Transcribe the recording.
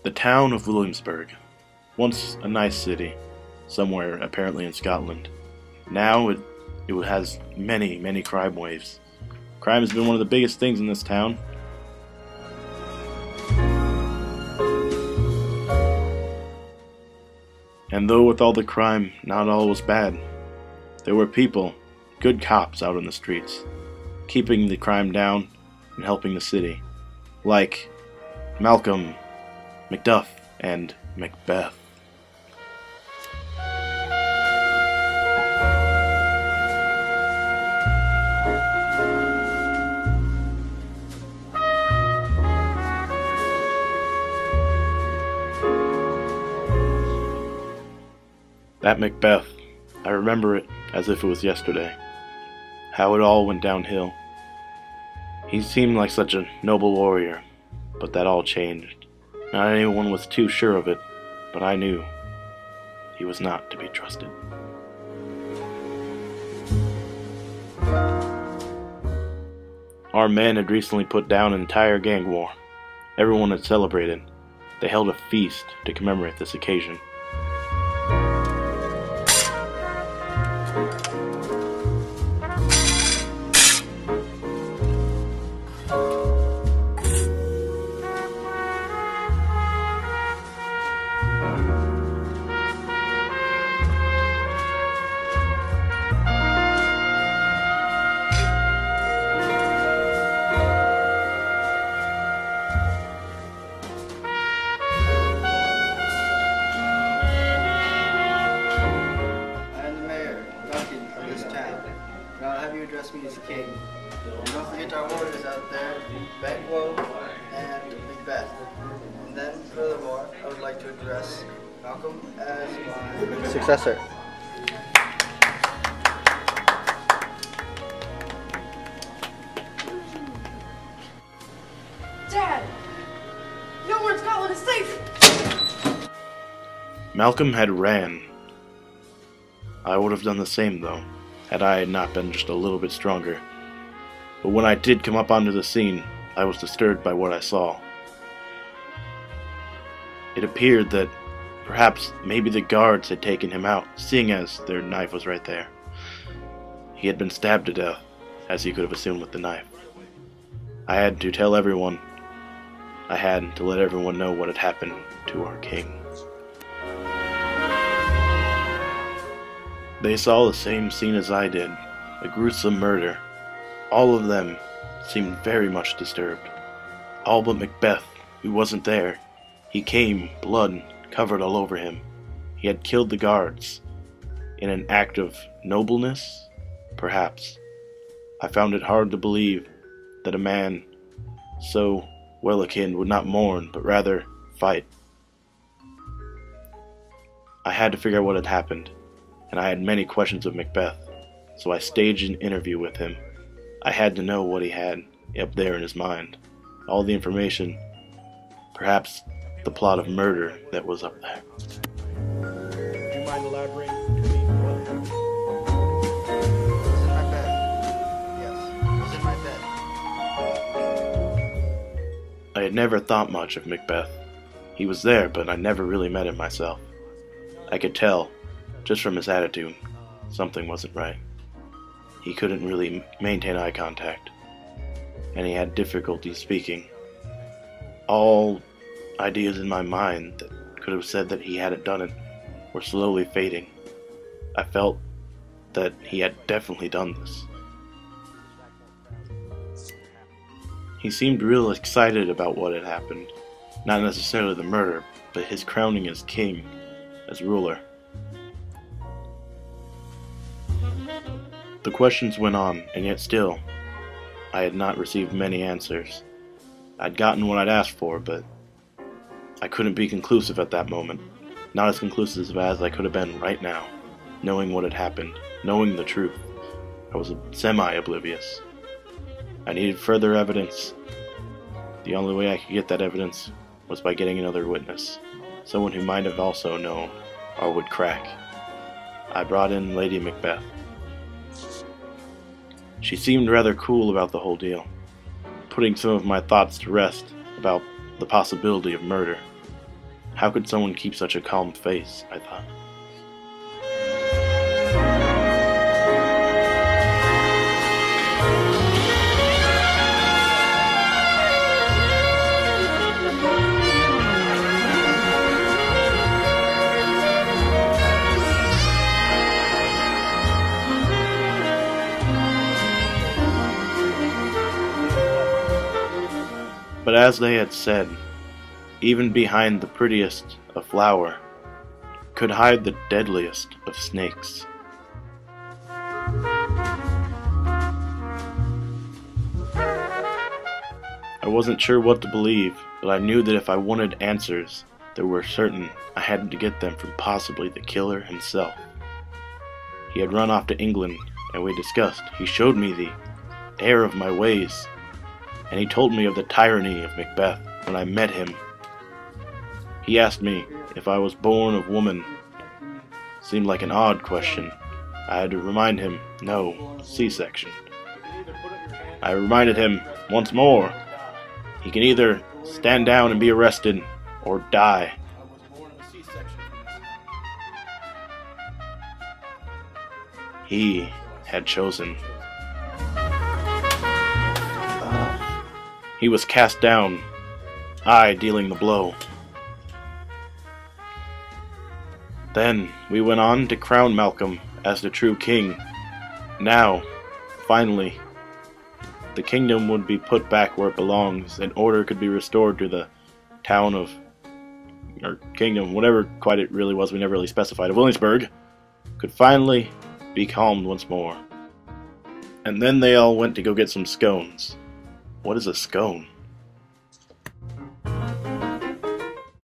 The town of Williamsburg, once a nice city, somewhere apparently in Scotland. Now it has many crime waves. Crime has been one of the biggest things in this town. And though with all the crime, not all was bad. There were people, good cops out in the streets, keeping the crime down and helping the city. Like Malcolm, Macduff, and Macbeth. That Macbeth, I remember it as if it was yesterday. How it all went downhill. He seemed like such a noble warrior, but that all changed. Not anyone was too sure of it, but I knew he was not to be trusted. Our men had recently put down an entire gang war. Everyone had celebrated. They held a feast to commemorate this occasion. Address me as king. And don't forget our warriors out there, Banquo and Macbeth. And then, furthermore, I would like to address Malcolm as my successor. Dad! Nowhere in Scotland is safe! Malcolm had ran. I would have done the same though, had I not been just a little bit stronger. But when I did come up onto the scene, I was disturbed by what I saw. It appeared that perhaps maybe the guards had taken him out, seeing as their knife was right there. He had been stabbed to death, as you could have assumed with the knife. I had to tell everyone. I had to let everyone know what had happened to our king. They saw the same scene as I did, a gruesome murder. All of them seemed very much disturbed. All but Macbeth, who wasn't there. He came, blood covered all over him. He had killed the guards. In an act of nobleness? Perhaps. I found it hard to believe that a man so well akin would not mourn, but rather fight. I had to figure out what had happened. And I had many questions of Macbeth, so I staged an interview with him. I had to know what he had up there in his mind, all the information, perhaps the plot of murder that was up there. Do you mind elaborating to me what happened? It was in my bed. Yes, it was in my bed. I had never thought much of Macbeth. He was there, but I never really met him myself. I could tell, just from his attitude, something wasn't right. He couldn't really maintain eye contact, and he had difficulty speaking. All ideas in my mind that could have said that he hadn't done it were slowly fading. I felt that he had definitely done this. He seemed real excited about what had happened, not necessarily the murder, but his crowning as king, as ruler. The questions went on, and yet still, I had not received many answers. I'd gotten what I'd asked for, but I couldn't be conclusive at that moment. Not as conclusive as I could have been right now, knowing what had happened, knowing the truth. I was semi-oblivious. I needed further evidence. The only way I could get that evidence was by getting another witness, someone who might have also known, or would crack. I brought in Lady Macbeth. She seemed rather cool about the whole deal, putting some of my thoughts to rest about the possibility of murder. How could someone keep such a calm face, I thought. But as they had said, even behind the prettiest a flower could hide the deadliest of snakes. I wasn't sure what to believe, but I knew that if I wanted answers, they were certain I had to get them from possibly the killer himself. He had run off to England, and we discussed. He showed me the error of my ways, and he told me of the tyranny of Macbeth when I met him. He asked me if I was born of woman. Seemed like an odd question. I had to remind him, no, C-section. I reminded him once more, he can either stand down and be arrested, or die. He had chosen. He was cast down, I dealing the blow. Then we went on to crown Malcolm as the true king. Now, finally, the kingdom would be put back where it belongs, and order could be restored to the town of, or kingdom, whatever quite it really was, we never really specified, of Williamsburg, could finally be calmed once more. And then they all went to go get some scones. What is a scone?